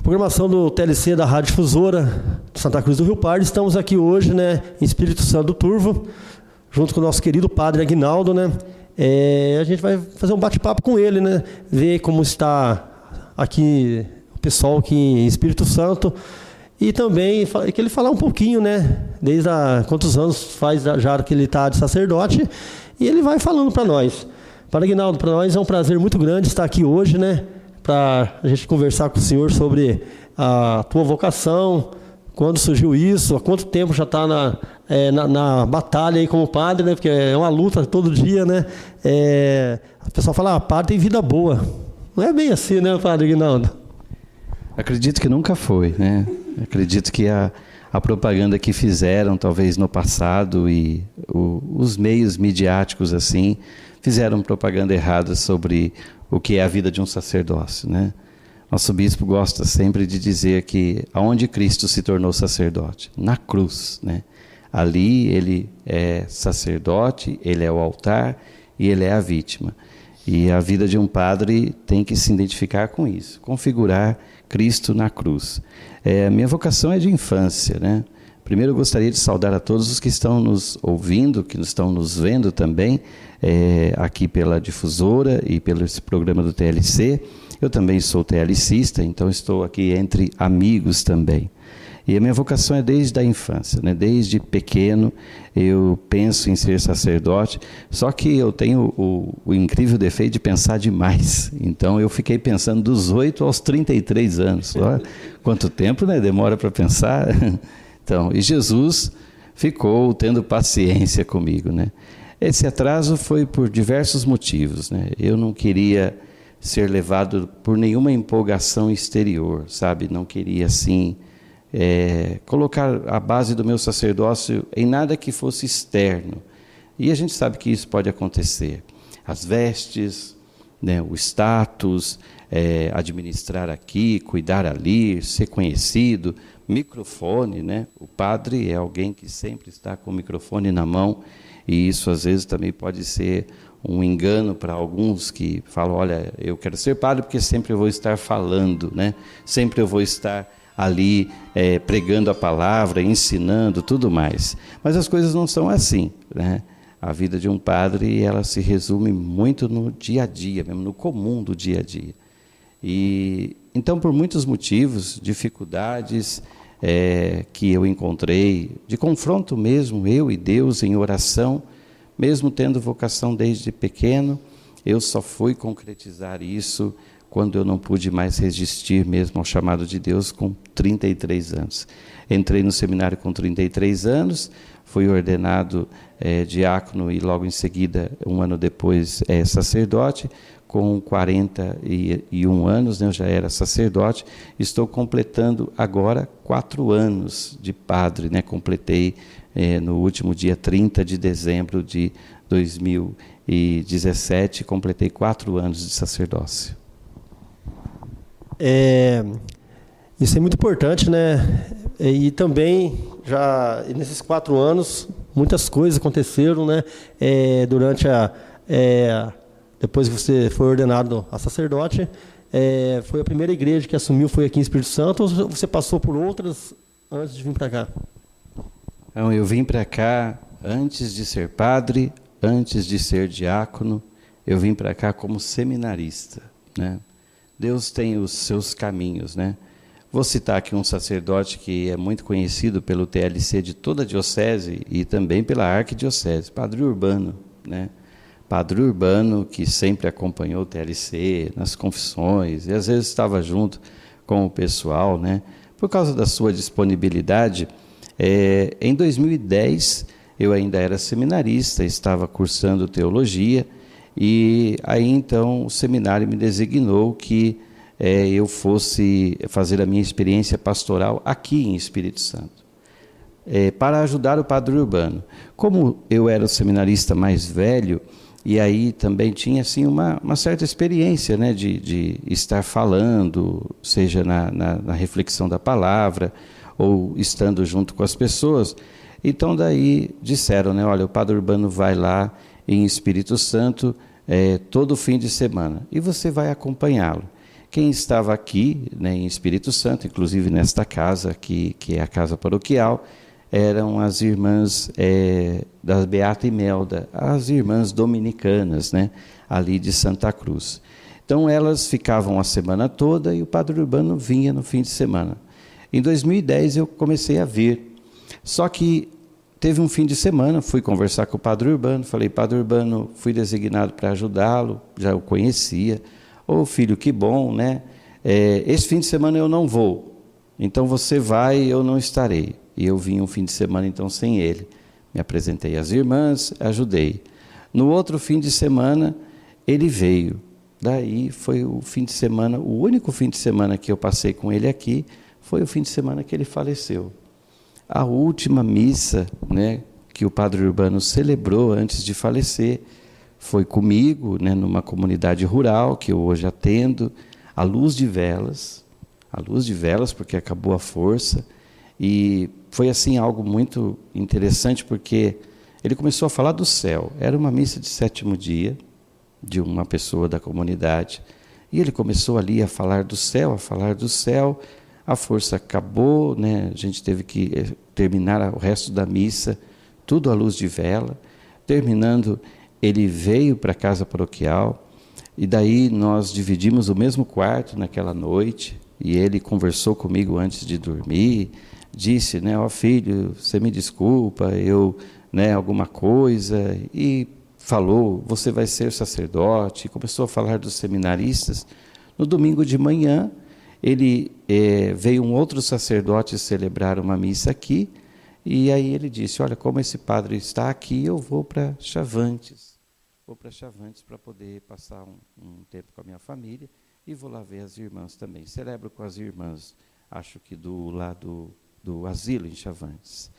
Programação do TLC da Rádio Difusora de Santa Cruz do Rio Pardo. Estamos aqui hoje, né, em Espírito Santo do Turvo, junto com o nosso querido padre Aguinaldo, né? A gente vai fazer um bate-papo com ele, né? Ver como está aqui o pessoal aqui em Espírito Santo e também que ele falar um pouquinho, né? Desde quantos anos faz já que ele está de sacerdote, e ele vai falando para nós. Padre Aguinaldo, para nós é um prazer muito grande estar aqui hoje, né? Para a gente conversar com o senhor sobre a tua vocação, quando surgiu isso, há quanto tempo já está na batalha aí como padre, né? Porque é uma luta todo dia, né? O pessoal fala, padre tem vida boa. Não é bem assim, né, padre Aguinaldo? Acredito que nunca foi, né? Acredito que a propaganda que fizeram, talvez no passado, e os meios midiáticos assim, fizeram propaganda errada sobre o que é a vida de um sacerdócio, né? Nosso bispo gosta sempre de dizer que aonde Cristo se tornou sacerdote? Na cruz, né? Ali ele é sacerdote, ele é o altar e ele é a vítima. E a vida de um padre tem que se identificar com isso, configurar Cristo na cruz. A minha vocação é de infância, né? Primeiro eu gostaria de saudar a todos os que estão nos ouvindo, que estão nos vendo também, aqui pela Difusora e pelo esse programa do TLC. Eu também sou TLCista, então estou aqui entre amigos também. E a minha vocação é desde a infância, né? Desde pequeno eu penso em ser sacerdote, só que eu tenho o incrível defeito de pensar demais. Então eu fiquei pensando dos 8 aos 33 anos. Olha quanto tempo, né? Demora para pensar. Então, e Jesus ficou tendo paciência comigo, né? Esse atraso foi por diversos motivos, né? Eu não queria ser levado por nenhuma empolgação exterior, sabe? Não queria, assim, colocar a base do meu sacerdócio em nada que fosse externo. E a gente sabe que isso pode acontecer. As vestes, né? O status, administrar aqui, cuidar ali, ser conhecido, microfone, né? O padre é alguém que sempre está com o microfone na mão, e isso às vezes também pode ser um engano para alguns que falam, olha, eu quero ser padre porque sempre eu vou estar falando, né? Sempre eu vou estar ali pregando a palavra, ensinando, tudo mais. Mas as coisas não são assim, né? A vida de um padre, ela se resume muito no dia a dia, mesmo no comum do dia a dia. E então, por muitos motivos, dificuldades que eu encontrei, de confronto mesmo, eu e Deus em oração, mesmo tendo vocação desde pequeno, eu só fui concretizar isso quando eu não pude mais resistir mesmo ao chamado de Deus com 33 anos. Entrei no seminário com 33 anos, fui ordenado diácono e logo em seguida, um ano depois, sacerdote. Com 41 anos, né, eu já era sacerdote, estou completando agora 4 anos de padre, né? Completei no último dia 30 de dezembro de 2017, completei 4 anos de sacerdócio. Isso é muito importante, né? E também, já nesses 4 anos, muitas coisas aconteceram, né? Durante depois que você foi ordenado a sacerdote, foi a primeira igreja que assumiu, foi aqui em Espírito Santo, ou você passou por outras antes de vir para cá? Então, eu vim para cá antes de ser padre, antes de ser diácono, eu vim para cá como seminarista, né? Deus tem os seus caminhos, né? Vou citar aqui um sacerdote que é muito conhecido pelo TLC de toda a diocese e também pela arquidiocese, Padre Urbano, né? Padre Urbano, que sempre acompanhou o TLC nas confissões e às vezes estava junto com o pessoal, né? Por causa da sua disponibilidade, em 2010 eu ainda era seminarista, estava cursando teologia, e aí então o seminário me designou que eu fosse fazer a minha experiência pastoral aqui em Espírito Santo, para ajudar o Padre Urbano. Como eu era o seminarista mais velho, e aí também tinha assim, uma certa experiência, né, de estar falando, seja na reflexão da palavra, ou estando junto com as pessoas. Então daí disseram, né, olha, o Padre Urbano vai lá em Espírito Santo todo fim de semana, e você vai acompanhá-lo. quem estava aqui, né, em Espírito Santo, inclusive nesta casa aqui, que é a casa paroquial, eram as irmãs da Beata Imelda, as irmãs dominicanas, né, ali de Santa Cruz. Então elas ficavam a semana toda e o Padre Urbano vinha no fim de semana. Em 2010 eu comecei a vir, só que teve um fim de semana, fui conversar com o Padre Urbano, falei: Padre Urbano, fui designado para ajudá-lo, já o conhecia. Ô filho, que bom, né? Esse fim de semana eu não vou, então você vai, eu não estarei. E eu vim um fim de semana então sem ele. Me apresentei às irmãs, ajudei. No outro fim de semana ele veio. Daí foi o fim de semana, o único fim de semana que eu passei com ele aqui, foi o fim de semana que ele faleceu. A última missa, né, que o Padre Urbano celebrou antes de falecer foi comigo, né, numa comunidade rural que eu hoje atendo, à luz de velas, porque acabou a força. E foi assim algo muito interessante, porque ele começou a falar do céu. Era uma missa de 7º dia de uma pessoa da comunidade, e ele começou ali a falar do céu, a força acabou, né? A gente teve que terminar o resto da missa, tudo à luz de vela. Terminando, ele veio para a casa paroquial, e daí nós dividimos o mesmo quarto naquela noite, e ele conversou comigo antes de dormir, disse, né: ó filho, você me desculpa, eu, né, alguma coisa, e falou, você vai ser sacerdote, começou a falar dos seminaristas. No domingo de manhã, veio um outro sacerdote celebrar uma missa aqui, e aí ele disse: olha, como esse padre está aqui, eu vou para Chavantes, para poder passar um tempo com a minha família, e vou lá ver as irmãs também. Celebro com as irmãs, acho que do lado do asilo em Chavantes.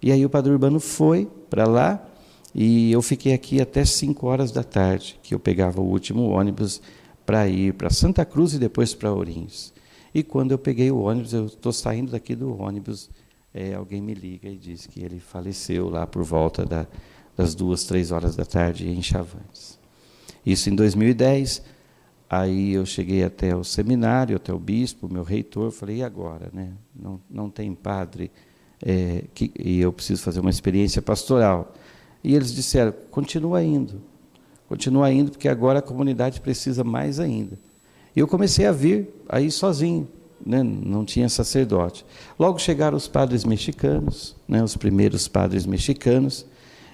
E aí o Padre Urbano foi para lá, e eu fiquei aqui até 5 horas da tarde, que eu pegava o último ônibus para ir para Santa Cruz e depois para Ourinhos. E quando eu peguei o ônibus, eu estou saindo daqui do ônibus, alguém me liga e diz que ele faleceu lá por volta das 2, 3 horas da tarde em Chavantes. Isso em 2010. Aí eu cheguei até o seminário, até o bispo, meu reitor, falei: e agora, né? Não tem padre, e eu preciso fazer uma experiência pastoral. E eles disseram: continua indo, porque agora a comunidade precisa mais ainda. E eu comecei a vir aí sozinho, né? Não tinha sacerdote. Logo chegaram os padres mexicanos, né? Os primeiros padres mexicanos,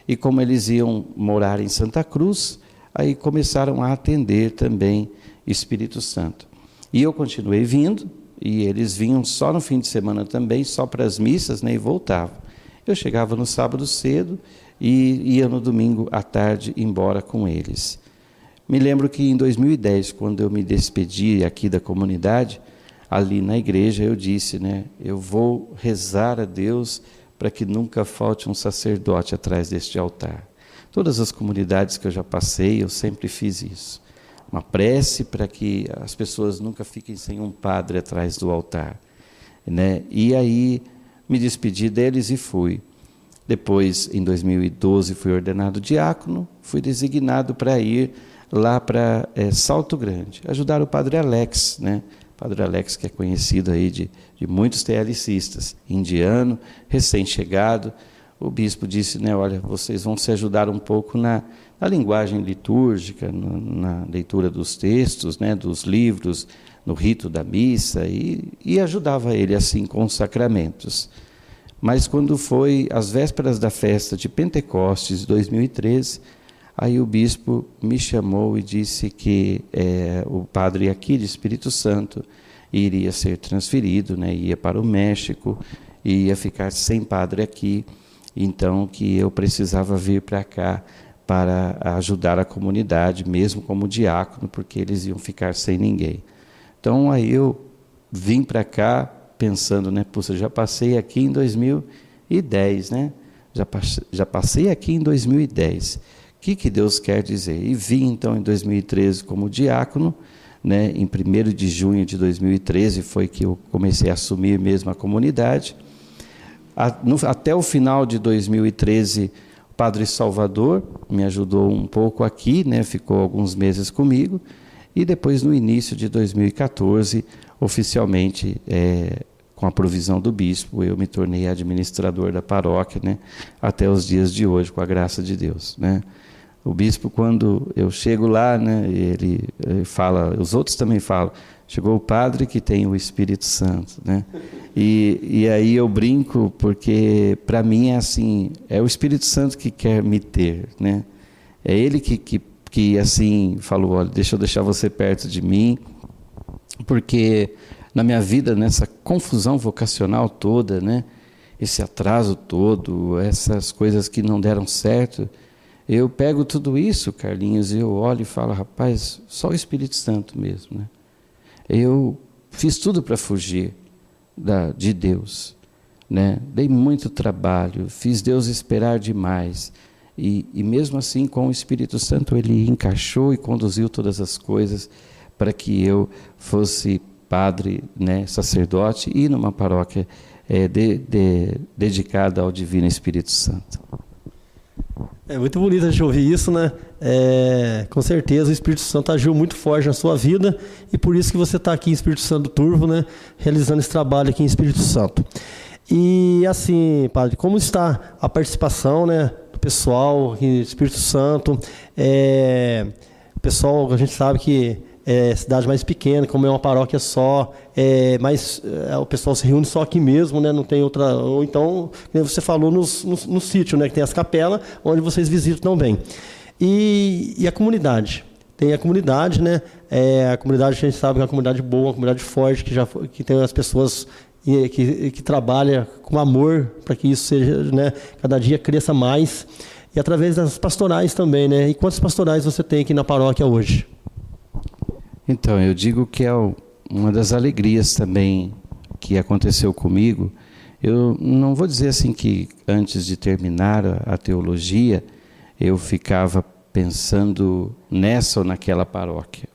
e como eles iam morar em Santa Cruz, aí começaram a atender também Espírito Santo. E eu continuei vindo, e eles vinham só no fim de semana também, só para as missas, né? E voltavam. Eu chegava no sábado cedo e ia no domingo à tarde embora com eles. Me lembro que em 2010, quando eu me despedi aqui da comunidade, ali na igreja eu disse, né: eu vou rezar a Deus para que nunca falte um sacerdote atrás deste altar. Todas as comunidades que eu já passei, eu sempre fiz isso. Uma prece para que as pessoas nunca fiquem sem um padre atrás do altar, né? E aí me despedi deles e fui. Depois, em 2012, fui ordenado diácono, fui designado para ir lá para Salto Grande, ajudar o Padre Alex, né? Padre Alex, que é conhecido aí de muitos TLCistas, indiano, recém-chegado. O bispo disse, né: olha, vocês vão se ajudar um pouco na linguagem litúrgica, na leitura dos textos, né, dos livros, no rito da missa, e ajudava ele assim com os sacramentos. Mas quando foi às vésperas da festa de Pentecostes de 2013, aí o bispo me chamou e disse que o padre aqui de Espírito Santo iria ser transferido, né, ia para o México, e ia ficar sem padre aqui, então que eu precisava vir para cá para ajudar a comunidade, mesmo como diácono, porque eles iam ficar sem ninguém. Então aí eu vim para cá pensando, né, puxa, já passei aqui em 2010, né? Já passei aqui em 2010. O que Deus quer dizer? E vim então em 2013 como diácono, né? Em 1º de junho de 2013 foi que eu comecei a assumir mesmo a comunidade. Até o final de 2013, o Padre Salvador me ajudou um pouco aqui, né? Ficou alguns meses comigo, E depois, no início de 2014, oficialmente, com a provisão do bispo, eu me tornei administrador da paróquia, né, até os dias de hoje, com a graça de Deus, né. O bispo, quando eu chego lá, né, ele fala, os outros também falam, chegou o padre que tem o Espírito Santo, né? E aí eu brinco, porque para mim é assim, é o Espírito Santo que quer me ter, né? É ele que assim falou, olha, deixa eu deixar você perto de mim, porque na minha vida, nessa confusão vocacional toda, né, esse atraso todo, essas coisas que não deram certo, eu pego tudo isso, Carlinhos, e eu olho e falo, rapaz, só o Espírito Santo mesmo, né? Eu fiz tudo para fugir de Deus, né? Dei muito trabalho, fiz Deus esperar demais, e mesmo assim, com o Espírito Santo, Ele encaixou e conduziu todas as coisas para que eu fosse padre, né, sacerdote, e numa paróquia dedicada ao Divino Espírito Santo. É muito bonito a gente ouvir isso, né? Com certeza o Espírito Santo agiu muito forte na sua vida e por isso que você está aqui em Espírito Santo do Turvo, né? Realizando esse trabalho aqui em Espírito Santo. E assim, padre, como está a participação, né, do pessoal aqui em Espírito Santo? O pessoal, a gente sabe que cidade mais pequena, como é uma paróquia só, mas o pessoal se reúne só aqui mesmo, né? Não tem outra, ou então, como você falou, no sítio, né? Que tem as capelas, onde vocês visitam também. E a comunidade? Tem a comunidade, né? A comunidade, a gente sabe que é uma comunidade boa, uma comunidade forte, que tem as pessoas que trabalham com amor para que isso seja, né, cada dia cresça mais. E através das pastorais também, né? E quantas pastorais você tem aqui na paróquia hoje? Então, eu digo que é uma das alegrias também que aconteceu comigo. Eu não vou dizer assim que antes de terminar a teologia, eu ficava pensando nessa ou naquela paróquia.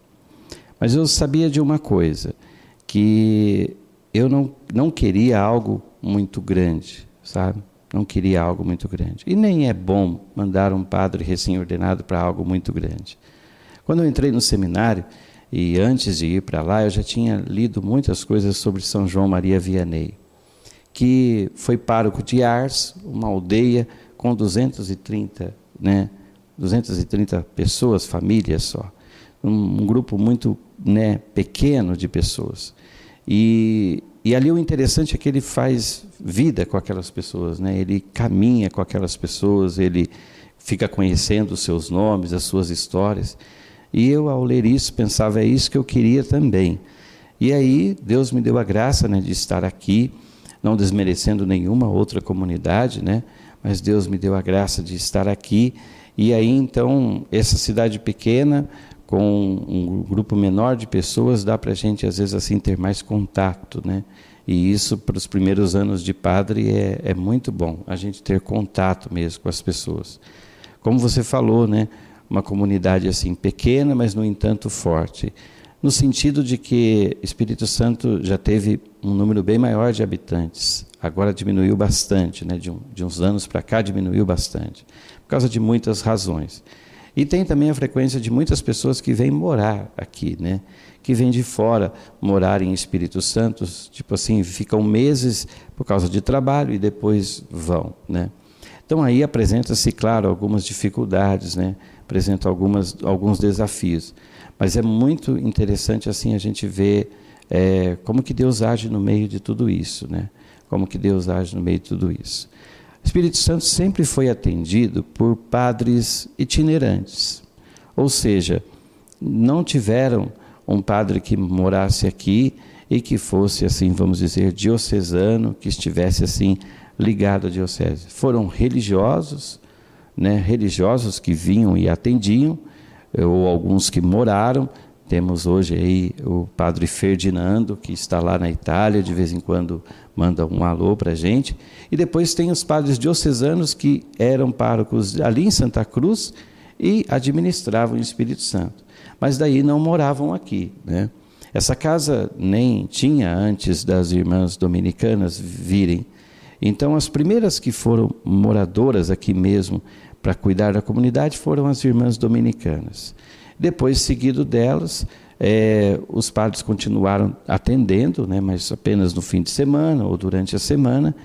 Mas eu sabia de uma coisa, que eu não queria algo muito grande, sabe? Não queria algo muito grande. E nem é bom mandar um padre recém-ordenado para algo muito grande. Quando eu entrei no seminário, e antes de ir para lá, eu já tinha lido muitas coisas sobre São João Maria Vianney, que foi pároco de Ars, uma aldeia com 230 pessoas, famílias só. Um grupo muito, né, pequeno de pessoas. E ali o interessante é que ele faz vida com aquelas pessoas, né? Ele caminha com aquelas pessoas, ele fica conhecendo os seus nomes, as suas histórias. E eu, ao ler isso, pensava, é isso que eu queria também. E aí, Deus me deu a graça, né, de estar aqui, não desmerecendo nenhuma outra comunidade, né, mas Deus me deu a graça de estar aqui. E aí, então, essa cidade pequena, com um grupo menor de pessoas, dá para a gente, às vezes, assim, ter mais contato, né? E isso, para os primeiros anos de padre, é muito bom, a gente ter contato mesmo com as pessoas. Como você falou, né? Uma comunidade assim pequena, mas no entanto forte, no sentido de que Espírito Santo já teve um número bem maior de habitantes, agora diminuiu bastante, né? De uns anos para cá diminuiu bastante, por causa de muitas razões. E tem também a frequência de muitas pessoas que vêm morar aqui, né? Que vêm de fora morar em Espírito Santo, tipo assim, ficam meses por causa de trabalho e depois vão, né? Então aí apresenta-se, claro, algumas dificuldades, né? Apresenta alguns desafios. Mas é muito interessante assim a gente ver como que Deus age no meio de tudo isso, né? Como que Deus age no meio de tudo isso. O Espírito Santo sempre foi atendido por padres itinerantes. Ou seja, não tiveram um padre que morasse aqui e que fosse, assim, vamos dizer, diocesano, que estivesse assim ligado à diocese. Foram religiosos, né, religiosos que vinham e atendiam, ou alguns que moraram. Temos hoje aí o padre Ferdinando, que está lá na Itália, de vez em quando manda um alô para a gente. E depois tem os padres diocesanos que eram párocos ali em Santa Cruz e administravam o Espírito Santo. Mas daí não moravam aqui, né? Essa casa nem tinha antes das irmãs dominicanas virem. Então as primeiras que foram moradoras aqui mesmo para cuidar da comunidade foram as irmãs dominicanas. Depois, seguido delas, os padres continuaram atendendo, né, mas apenas no fim de semana ou durante a semana,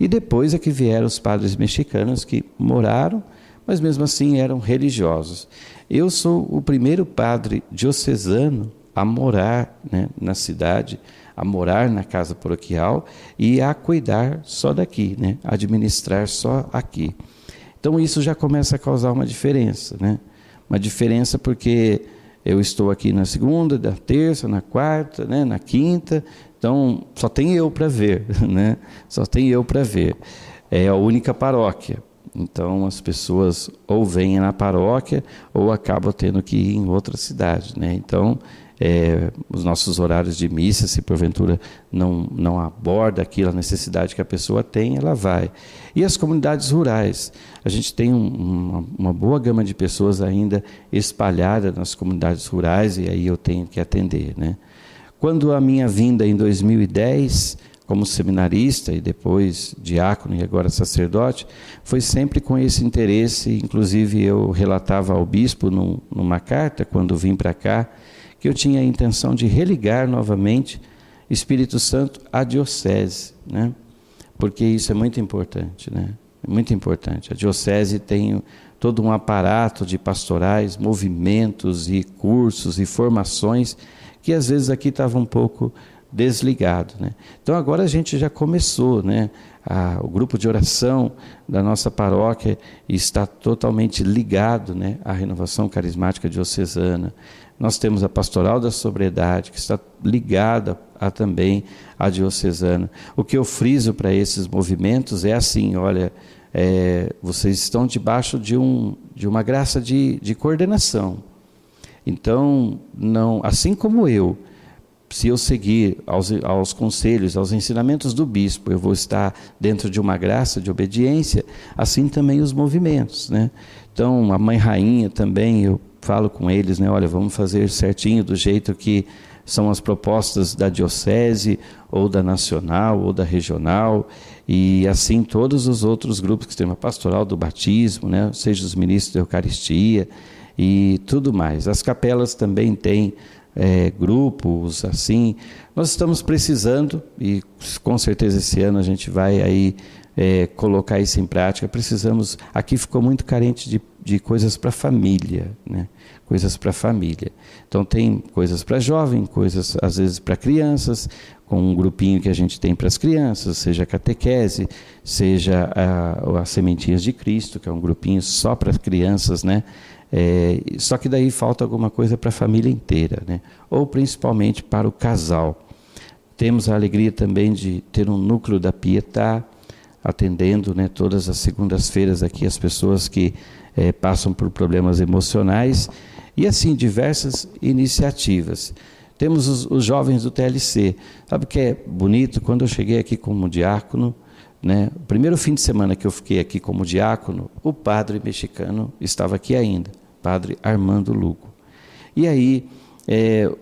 e depois é que vieram os padres mexicanos que moraram, mas mesmo assim eram religiosos. Eu sou o primeiro padre diocesano a morar, né, na cidade, a morar na casa paroquial e a cuidar só daqui, né, administrar só aqui. Então isso já começa a causar uma diferença, né? Uma diferença porque eu estou aqui na segunda, na terça, na quarta, né, na quinta, então só tem eu para ver, né? Só tem eu para ver. É a única paróquia. Então as pessoas ou vêm na paróquia ou acabam tendo que ir em outra cidade, né? Então os nossos horários de missa, se porventura não aborda aquilo, a necessidade que a pessoa tem, ela vai. E as comunidades rurais, a gente tem uma boa gama de pessoas ainda espalhada nas comunidades rurais, e aí eu tenho que atender, né? Quando a minha vinda em 2010, como seminarista e depois diácono e agora sacerdote, foi sempre com esse interesse. Inclusive eu relatava ao bispo numa carta, quando vim para cá, que eu tinha a intenção de religar novamente Espírito Santo à diocese, né? Porque isso é muito importante, né? É muito importante. A diocese tem todo um aparato de pastorais, movimentos e cursos e formações que às vezes aqui estava um pouco desligado, né? Então agora a gente já começou, né? O grupo de oração da nossa paróquia está totalmente ligado, né, à renovação carismática diocesana. Nós temos a pastoral da sobriedade, que está ligada também à diocesana. O que eu friso para esses movimentos é assim: olha, vocês estão debaixo de uma graça de coordenação. Então, não, assim como eu, se eu seguir aos conselhos, aos ensinamentos do bispo, eu vou estar dentro de uma graça de obediência, assim também os movimentos, né? Então, a Mãe Rainha também, eu falo com eles, né? Olha, vamos fazer certinho do jeito que são as propostas da diocese, ou da nacional, ou da regional, e assim todos os outros grupos que têm a pastoral do batismo, né? Seja os ministros da Eucaristia e tudo mais. As capelas também têm grupos assim. Nós estamos precisando, e com certeza esse ano a gente vai aí colocar isso em prática. Precisamos, aqui ficou muito carente de coisas para a família, né? Coisas para a família. Então tem coisas para jovem, coisas às vezes para crianças, com um grupinho que a gente tem para as crianças, seja a catequese, seja as Sementinhas de Cristo, que é um grupinho só para as crianças, né? Só que daí falta alguma coisa para a família inteira, né? Ou principalmente para o casal. Temos a alegria também de ter um núcleo da Pietà, atendendo, né, todas as segundas-feiras aqui as pessoas que passam por problemas emocionais, e assim diversas iniciativas. Temos os jovens do TLC. Sabe o que é bonito? Quando eu cheguei aqui como diácono, né, o primeiro fim de semana que eu fiquei aqui como diácono, o padre mexicano estava aqui ainda, padre Armando Lugo. E aí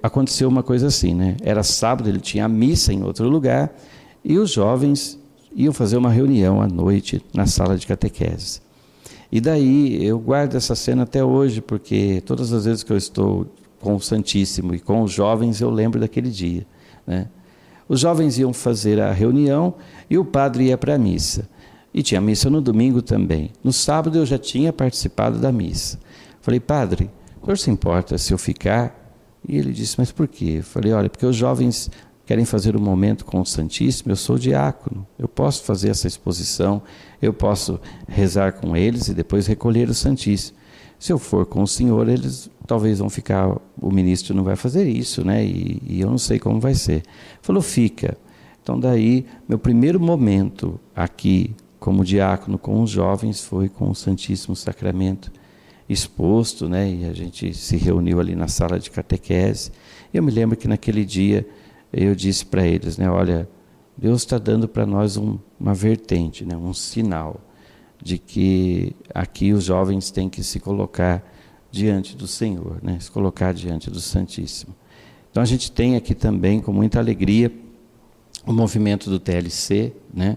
aconteceu uma coisa assim, né? Era sábado, ele tinha a missa em outro lugar, e os jovens iam fazer uma reunião à noite na sala de catequese. E daí eu guardo essa cena até hoje, porque todas as vezes que eu estou com o Santíssimo e com os jovens, eu lembro daquele dia, né? Os jovens iam fazer a reunião e o padre ia para a missa. E tinha missa no domingo também. No sábado eu já tinha participado da missa. Falei: padre, o senhor se importa se eu ficar? E ele disse: mas por quê? Eu falei: olha, porque os jovens querem fazer um momento com o Santíssimo, eu sou diácono, eu posso fazer essa exposição, eu posso rezar com eles e depois recolher o Santíssimo. Se eu for com o senhor, eles talvez vão ficar, o ministro não vai fazer isso, né? E eu não sei como vai ser. Falou: fica. Então daí, meu primeiro momento aqui como diácono com os jovens foi com o Santíssimo Sacramento exposto, né? E a gente se reuniu ali na sala de catequese. Eu me lembro que naquele dia eu disse para eles, né? Olha, Deus está dando para nós uma vertente, né? Um sinal de que aqui os jovens têm que se colocar diante do Senhor, né? Se colocar diante do Santíssimo. Então a gente tem aqui também, com muita alegria, o movimento do TLC, né?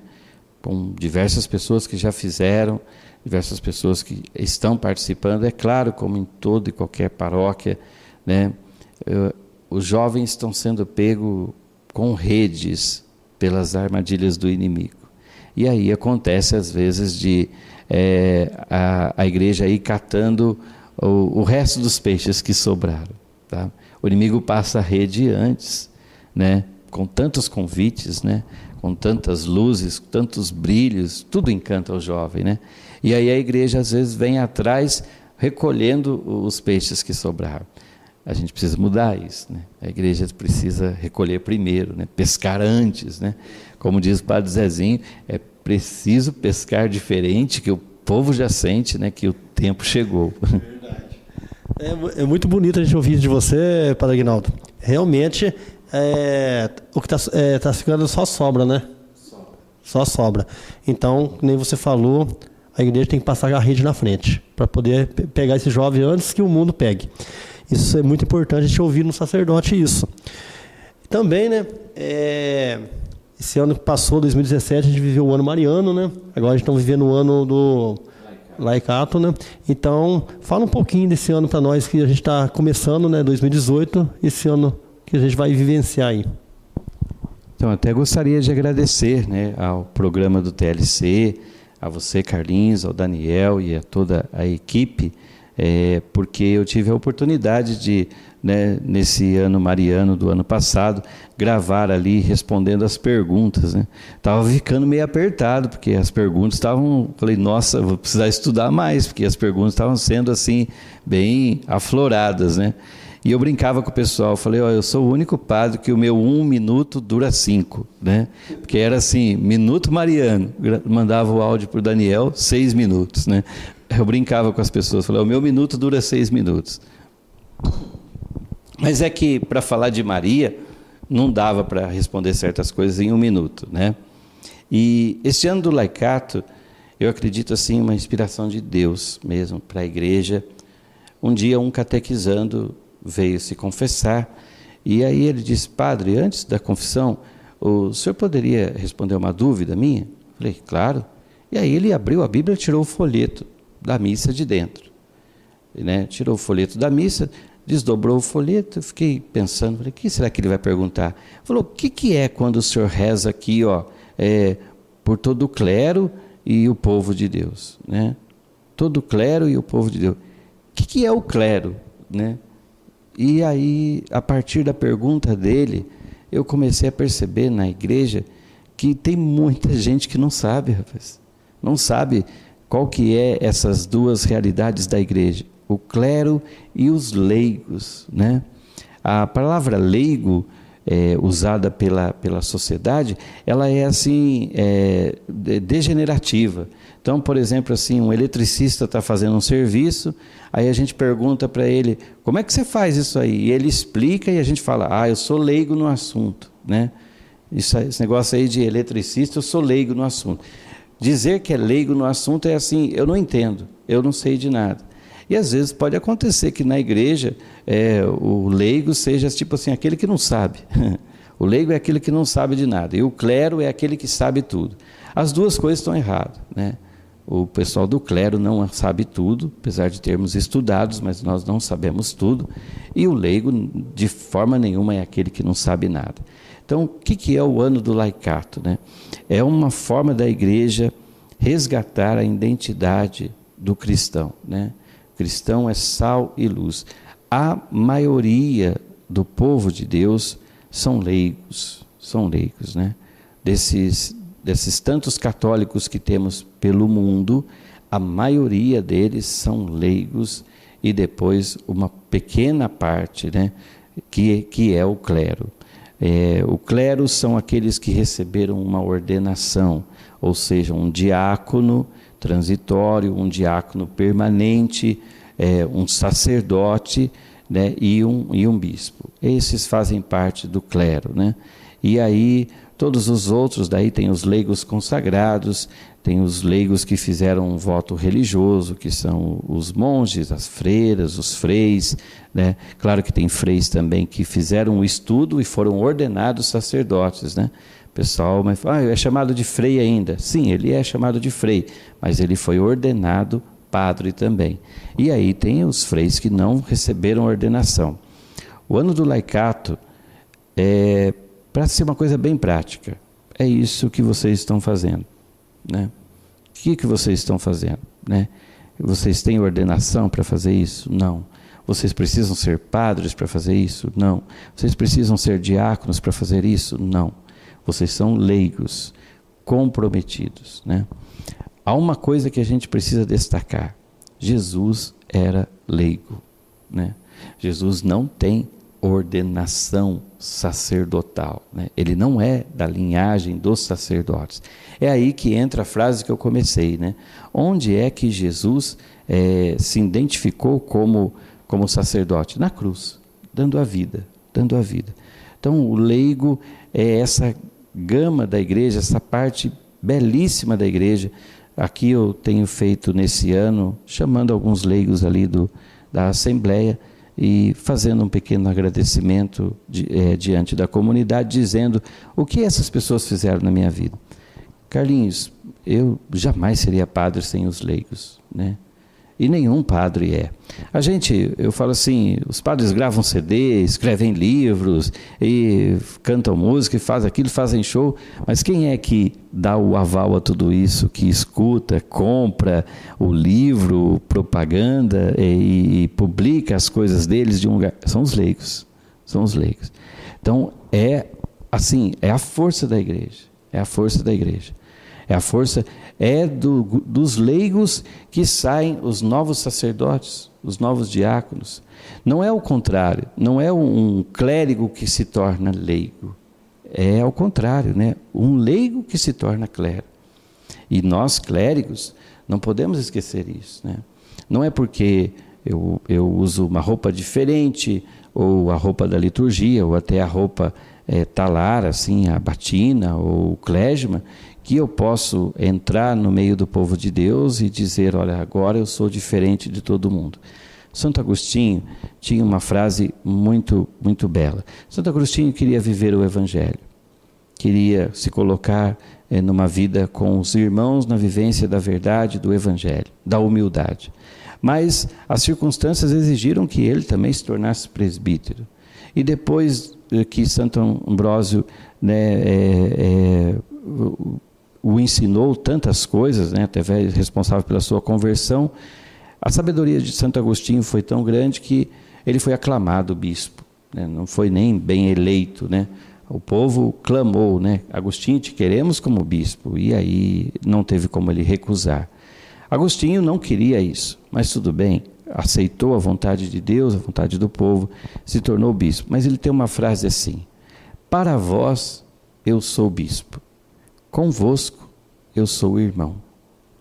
Com diversas pessoas que já fizeram, diversas pessoas que estão participando. É claro, como em toda e qualquer paróquia, né? os jovens estão sendo pegos com redes pelas armadilhas do inimigo. E aí acontece às vezes de a igreja ir catando o resto dos peixes que sobraram. Tá? O inimigo passa a rede antes, né? Com tantos convites, né? Com tantas luzes, tantos brilhos, tudo encanta o jovem, né? E aí a igreja às vezes vem atrás recolhendo os peixes que sobraram. A gente precisa mudar isso, né? A igreja precisa recolher primeiro, né? Pescar antes, né? Como diz o padre Zezinho, é preciso pescar diferente, que o povo já sente, né, que o tempo chegou. Verdade. É muito bonito a gente ouvir de você, Padre Aguinaldo. Realmente, o que tá ficando só sobra, né? Só sobra. Então, nem você falou, a igreja tem que passar a rede na frente, para poder pegar esse jovem antes que o mundo pegue. Isso é muito importante a gente ouvir no sacerdote isso. Também, né, esse ano que passou, 2017, a gente viveu o ano mariano, né? Agora a gente está vivendo o ano do laicato, né? Então, fala um pouquinho desse ano para nós que a gente está começando, né? 2018, esse ano que a gente vai vivenciar aí. Então, até gostaria de agradecer, né, ao programa do TLC, a você, Carlinhos, ao Daniel e a toda a equipe, porque eu tive a oportunidade de, né, nesse ano mariano do ano passado, gravar ali respondendo as perguntas, né? Estava ficando meio apertado, porque as perguntas estavam... Falei, nossa, vou precisar estudar mais, porque as perguntas estavam sendo assim, bem afloradas, né? E eu brincava com o pessoal, falei, eu sou o único padre que o meu 1 minuto dura 5, né? Porque era assim, minuto mariano, mandava o áudio para o Daniel, 6 minutos, né? Eu brincava com as pessoas, falei, o meu minuto dura 6 minutos. Mas é que, para falar de Maria, não dava para responder certas coisas em 1 minuto, né? E este ano do laicato, eu acredito assim, uma inspiração de Deus mesmo para a igreja. Um dia um catequizando veio se confessar, e aí ele disse, padre, antes da confissão, o senhor poderia responder uma dúvida minha? Falei, claro. E aí ele abriu a Bíblia e tirou o folheto da missa de dentro, né? Tirou o folheto da missa, desdobrou o folheto, eu fiquei pensando, falei, o que será que ele vai perguntar? Falou, o que é quando o senhor reza aqui, por todo o clero e o povo de Deus, né? Todo o clero e o povo de Deus. O que é o clero, né? E aí, a partir da pergunta dele, eu comecei a perceber na igreja que tem muita gente que não sabe, rapaz. Não sabe qual que é essas duas realidades da igreja, o clero e os leigos, né? A palavra leigo, usada pela sociedade, ela é assim, degenerativa. Então, por exemplo, assim, um eletricista está fazendo um serviço, aí a gente pergunta para ele, como é que você faz isso aí? E ele explica e a gente fala, eu sou leigo no assunto, né? Esse negócio aí de eletricista, eu sou leigo no assunto. Dizer que é leigo no assunto é assim, eu não entendo, eu não sei de nada. E às vezes pode acontecer que na igreja o leigo seja tipo assim, aquele que não sabe. O leigo é aquele que não sabe de nada, e o clero é aquele que sabe tudo. As duas coisas estão erradas, né? O pessoal do clero não sabe tudo, apesar de termos estudados, mas nós não sabemos tudo. E o leigo, de forma nenhuma, é aquele que não sabe nada. Então, o que é o ano do laicato, né? É uma forma da igreja resgatar a identidade do cristão, né? O cristão é sal e luz. A maioria do povo de Deus são leigos, né? Desses tantos católicos que temos pelo mundo, a maioria deles são leigos, e depois uma pequena parte, né, que é o clero. O clero são aqueles que receberam uma ordenação, ou seja, um diácono transitório, um diácono permanente, um sacerdote, né, e um bispo. Esses fazem parte do clero, né? E aí todos os outros, daí tem os leigos consagrados, tem os leigos que fizeram um voto religioso, que são os monges, as freiras, os freis, né? Claro que tem freis também que fizeram o estudo e foram ordenados sacerdotes, né? O pessoal é chamado de frei ainda. Sim, ele é chamado de frei, mas ele foi ordenado padre também. E aí tem os freis que não receberam ordenação. O ano do laicato é para ser uma coisa bem prática. É isso que vocês estão fazendo, né? O que vocês estão fazendo, né? Vocês têm ordenação para fazer isso? Não. Vocês precisam ser padres para fazer isso? Não. Vocês precisam ser diáconos para fazer isso? Não. Vocês são leigos, comprometidos, né? Há uma coisa que a gente precisa destacar. Jesus era leigo, né? Jesus não tem ordenação sacerdotal, né? Ele não é da linhagem dos sacerdotes. É aí que entra a frase que eu comecei, né? Onde é que Jesus se identificou como sacerdote? Na cruz, dando a vida. Então o leigo é essa gama da igreja, essa parte belíssima da igreja. Aqui eu tenho feito nesse ano, chamando alguns leigos ali da Assembleia e fazendo um pequeno agradecimento diante da comunidade, dizendo o que essas pessoas fizeram na minha vida. Carlinhos, eu jamais seria padre sem os leigos, né? E nenhum padre é. Eu falo assim, os padres gravam CD, escrevem livros, e cantam música, e fazem aquilo, fazem show, mas quem é que dá o aval a tudo isso, que escuta, compra o livro, propaganda e publica as coisas deles de um lugar? São os leigos. Então, é a força da igreja, dos leigos que saem os novos sacerdotes, os novos diáconos. Não é o contrário, não é um clérigo que se torna leigo. É ao contrário, né? Um leigo que se torna clero. E nós, clérigos, não podemos esquecer isso, né? Não é porque eu uso uma roupa diferente, ou a roupa da liturgia, ou até a roupa talar, assim, a batina, ou o clésima, que eu posso entrar no meio do povo de Deus e dizer, olha, agora eu sou diferente de todo mundo. Santo Agostinho tinha uma frase muito, muito bela. Santo Agostinho queria viver o Evangelho, queria se colocar numa vida com os irmãos na vivência da verdade do Evangelho, da humildade. Mas as circunstâncias exigiram que ele também se tornasse presbítero. E depois que Santo Ambrósio, né, o ensinou tantas coisas, né, até responsável pela sua conversão, a sabedoria de Santo Agostinho foi tão grande que ele foi aclamado bispo, né, não foi nem bem eleito, né? O povo clamou, né, Agostinho, te queremos como bispo, e aí não teve como ele recusar. Agostinho não queria isso, mas tudo bem, aceitou a vontade de Deus, a vontade do povo, se tornou bispo. Mas ele tem uma frase assim: para vós eu sou bispo, convosco eu sou irmão,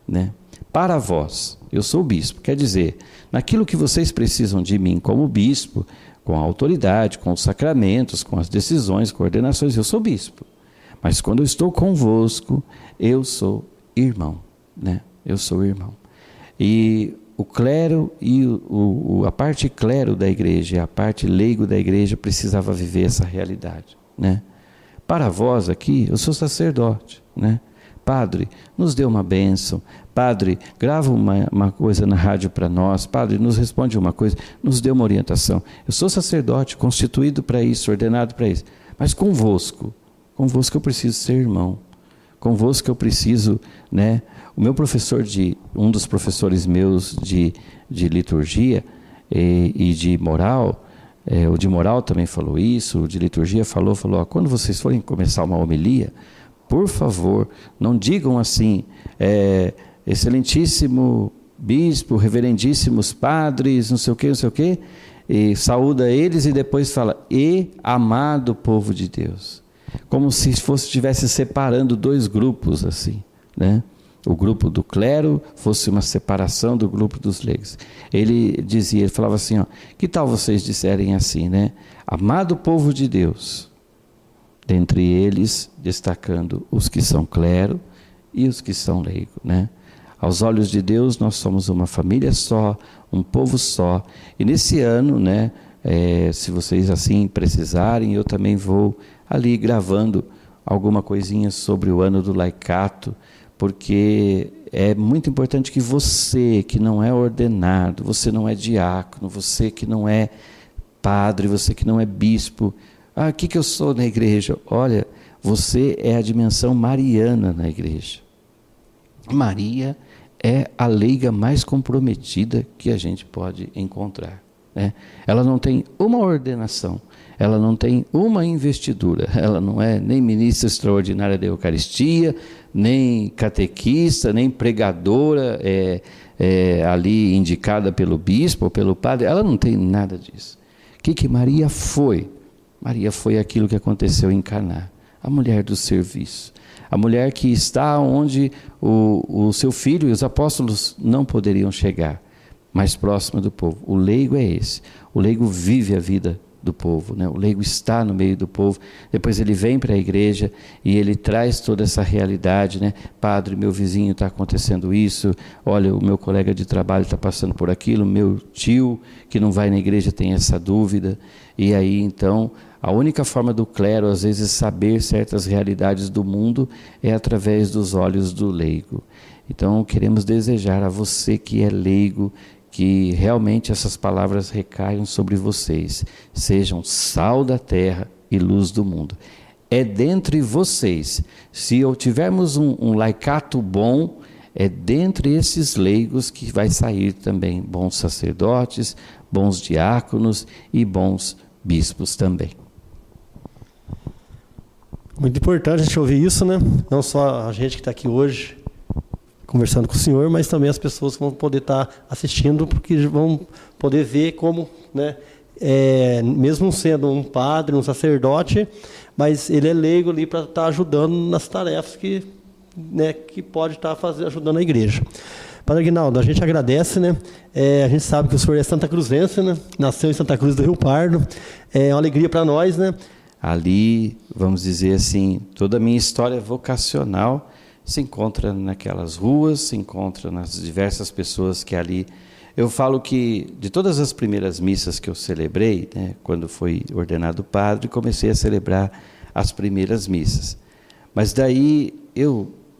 né? Para vós eu sou bispo, quer dizer, naquilo que vocês precisam de mim como bispo, com a autoridade, com os sacramentos, com as decisões, coordenações, eu sou bispo. Mas quando eu estou convosco, eu sou irmão, né? Eu sou irmão. E o clero e a parte clero da igreja e a parte leigo da igreja precisava viver essa realidade, né? Para vós aqui, eu sou sacerdote, né? Padre, nos dê uma bênção. Padre, grava uma coisa na rádio para nós. Padre, nos responde uma coisa, nos dê uma orientação. Eu sou sacerdote, constituído para isso, ordenado para isso. Mas convosco eu preciso ser irmão. Convosco eu preciso, né? O meu professor, um dos professores meus de liturgia e de moral, o de moral também falou isso, o de liturgia falou, quando vocês forem começar uma homilia, por favor, não digam assim, excelentíssimo bispo, reverendíssimos padres, não sei o quê, e saúda eles e depois fala, e amado povo de Deus. Como se estivesse separando dois grupos, assim, né? O grupo do clero fosse uma separação do grupo dos leigos. Ele falava assim, ó, que tal vocês disserem assim, né? Amado povo de Deus, dentre eles destacando os que são clero e os que são leigo, né? Aos olhos de Deus nós somos uma família só, um povo só. E nesse ano, né, se vocês assim precisarem, eu também vou ali gravando alguma coisinha sobre o ano do laicato, porque é muito importante que você, que não é ordenado, você não é diácono, você que não é padre, você que não é bispo. O que eu sou na igreja? Olha, você é a dimensão mariana na igreja. Maria é a leiga mais comprometida que a gente pode encontrar, né? Ela não tem uma ordenação, ela não tem uma investidura, ela não é nem ministra extraordinária da Eucaristia, nem catequista, nem pregadora ali indicada pelo bispo ou pelo padre, ela não tem nada disso. O que Maria foi? Maria foi aquilo que aconteceu em Caná, a mulher do serviço. A mulher que está onde o seu filho e os apóstolos não poderiam chegar, mais próxima do povo. O leigo é esse. O leigo vive a vida do povo, né? O leigo está no meio do povo. Depois ele vem para a igreja e ele traz toda essa realidade, né? Padre, meu vizinho está acontecendo isso. Olha, o meu colega de trabalho está passando por aquilo. Meu tio que não vai na igreja tem essa dúvida. E aí então a única forma do clero, às vezes, saber certas realidades do mundo é através dos olhos do leigo. Então, queremos desejar a você que é leigo, que realmente essas palavras recaiam sobre vocês. Sejam sal da terra e luz do mundo. É dentre vocês, se tivermos um laicato bom, é dentre esses leigos que vai sair também bons sacerdotes, bons diáconos e bons bispos também. Muito importante a gente ouvir isso, né? Não só a gente que está aqui hoje conversando com o senhor, mas também as pessoas que vão poder estar assistindo, porque vão poder ver como, né, mesmo sendo um padre, um sacerdote, mas ele é leigo ali para estar ajudando nas tarefas que pode estar ajudando a igreja. Padre Aguinaldo, a gente agradece, né? A gente sabe que o senhor é santacruzense, né? Nasceu em Santa Cruz do Rio Pardo. É uma alegria para nós, né? Ali, vamos dizer assim, toda a minha história vocacional se encontra naquelas ruas, se encontra nas diversas pessoas que ali... Eu falo que de todas as primeiras missas que eu celebrei, né, quando fui ordenado padre, comecei a celebrar as primeiras missas. Mas daí,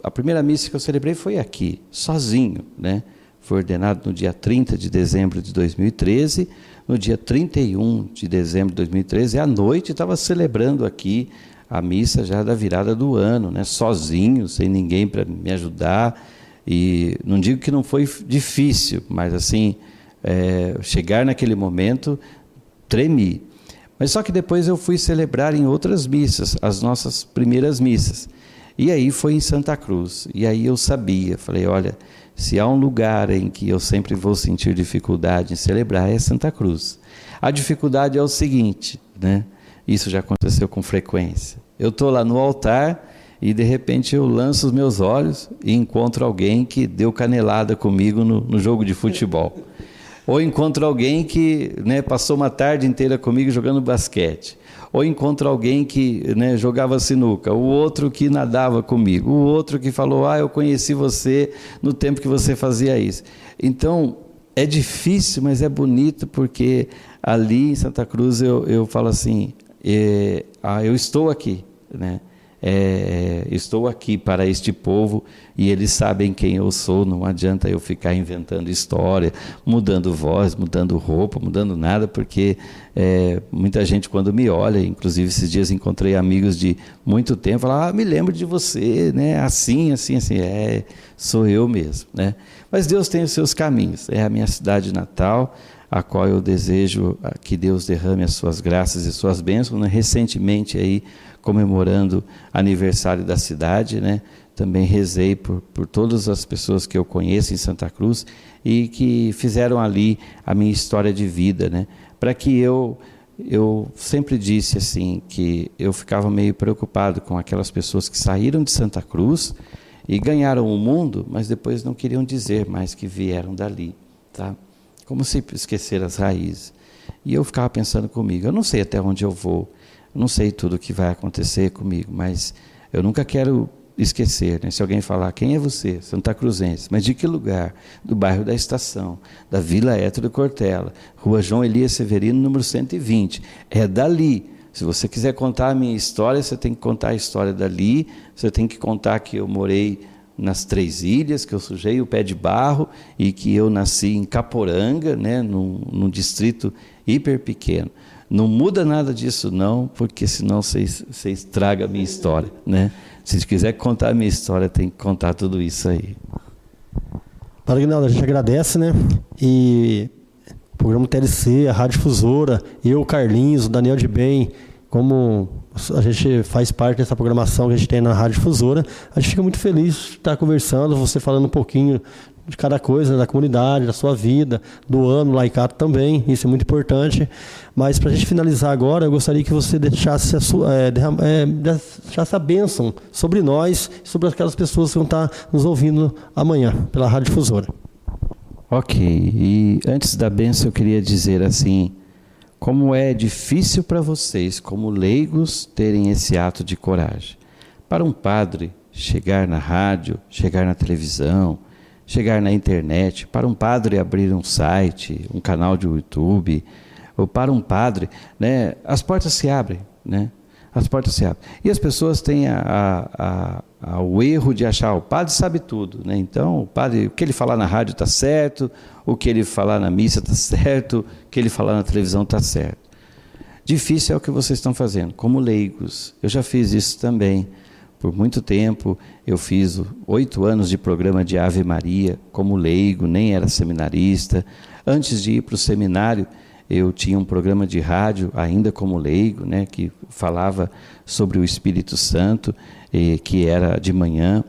a primeira missa que eu celebrei foi aqui, sozinho, né? Fui ordenado no dia 30 de dezembro de 2013, no dia 31 de dezembro de 2013, à noite, estava celebrando aqui a missa já da virada do ano, né? Sozinho, sem ninguém para me ajudar. E não digo que não foi difícil, mas assim, chegar naquele momento, tremi. Mas só que depois eu fui celebrar em outras missas, as nossas primeiras missas. E aí foi em Santa Cruz. E aí eu sabia, falei, olha, se há um lugar em que eu sempre vou sentir dificuldade em celebrar, é Santa Cruz. A dificuldade é o seguinte, né? Isso já aconteceu com frequência. Eu estou lá no altar e de repente eu lanço os meus olhos e encontro alguém que deu canelada comigo no jogo de futebol. Ou encontro alguém que, né, passou uma tarde inteira comigo jogando basquete. Ou encontro alguém que, né, jogava sinuca. O outro que nadava comigo. O outro que falou, eu conheci você no tempo que você fazia isso. Então, é difícil, mas é bonito, porque ali em Santa Cruz eu falo assim, eu estou aqui, né? Estou aqui para este povo e eles sabem quem eu sou. Não adianta eu ficar inventando história, mudando voz, mudando roupa, mudando nada, porque muita gente quando me olha, inclusive esses dias encontrei amigos de muito tempo, falam, me lembro de você, né? Assim, sou eu mesmo, né? Mas Deus tem os seus caminhos, é a minha cidade natal, a qual eu desejo que Deus derrame as suas graças e suas bênçãos, né? Recentemente aí, comemorando aniversário da cidade, né? Também rezei por todas as pessoas que eu conheço em Santa Cruz e que fizeram ali a minha história de vida, né? Para que eu sempre disse assim, que eu ficava meio preocupado com aquelas pessoas que saíram de Santa Cruz e ganharam o mundo, mas depois não queriam dizer mais que vieram dali, tá? Como se esquecer as raízes. E eu ficava pensando comigo, eu não sei até onde eu vou, eu não sei tudo o que vai acontecer comigo, mas eu nunca quero esquecer, né? Se alguém falar, quem é você? Santa Cruzense. Mas de que lugar? Do bairro da Estação, da Vila Hétero Cortella, Rua João Elias Severino, número 120. É dali. Se você quiser contar a minha história, você tem que contar a história dali, você tem que contar que eu morei nas Três Ilhas, que eu sujei o pé de barro e que eu nasci em Caporanga, né, num distrito hiper pequeno. Não muda nada disso não, porque senão você estraga a minha história, né? Se quiser contar a minha história, tem que contar tudo isso aí. Padre Aguinaldo, a gente agradece, né? E o programa TLC, a Rádio Difusora, eu, Carlinhos, o Daniel de Bem, como a gente faz parte dessa programação que a gente tem na Rádio Difusora, a gente fica muito feliz de estar conversando, você falando um pouquinho de cada coisa, né, da comunidade, da sua vida, do ano laicato também, isso é muito importante. Mas para a gente finalizar agora, eu gostaria que você deixasse deixasse a bênção sobre nós, sobre aquelas pessoas que vão estar nos ouvindo amanhã pela Rádio Difusora. Ok, e antes da bênção eu queria dizer assim, como é difícil para vocês, como leigos, terem esse ato de coragem. Para um padre chegar na rádio, chegar na televisão, chegar na internet, para um padre abrir um site, um canal de YouTube, ou para um padre, né, as portas se abrem, né? As portas se abrem. E as pessoas têm o erro de achar, o padre sabe tudo, né? Então, o padre, o que ele falar na rádio está certo, o que ele falar na missa está certo, o que ele falar na televisão está certo. Difícil é o que vocês estão fazendo, como leigos. Eu já fiz isso também. Por muito tempo, eu fiz 8 anos de programa de Ave Maria como leigo, nem era seminarista. Antes de ir para o seminário, eu tinha um programa de rádio, ainda como leigo, né, que falava sobre o Espírito Santo, que era de manhã.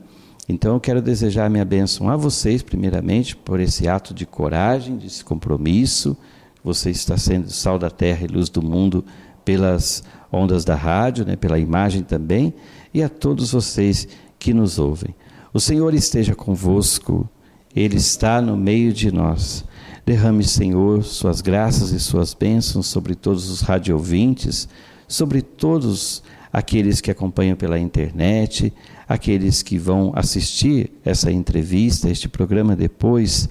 Então, eu quero desejar a minha bênção a vocês, primeiramente, por esse ato de coragem, desse compromisso. Você está sendo sal da terra e luz do mundo pelas ondas da rádio, né, pela imagem também, e a todos vocês que nos ouvem. O Senhor esteja convosco, Ele está no meio de nós. Derrame, Senhor, suas graças e suas bênçãos sobre todos os radioouvintes, sobre todos aqueles que acompanham pela internet, aqueles que vão assistir essa entrevista, este programa depois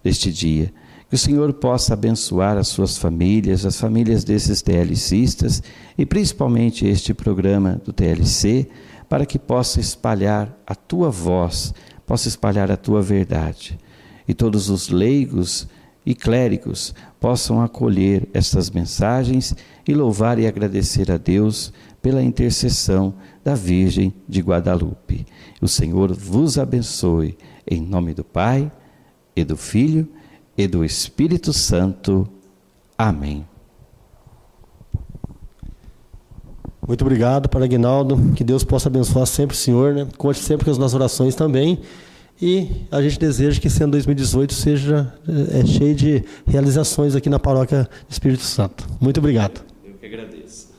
deste dia. Que o Senhor possa abençoar as suas famílias, as famílias desses TLCistas e principalmente este programa do TLC, para que possa espalhar a tua voz, possa espalhar a tua verdade. E todos os leigos e clérigos possam acolher estas mensagens e louvar e agradecer a Deus pela intercessão da Virgem de Guadalupe. O Senhor vos abençoe, em nome do Pai, e do Filho, e do Espírito Santo. Amém. Muito obrigado, Padre Aguinaldo. Que Deus possa abençoar sempre o Senhor, né? Conte sempre com as nossas orações também. E a gente deseja que esse ano 2018 seja cheio de realizações aqui na Paróquia Espírito Santo. Muito obrigado. Eu que agradeço.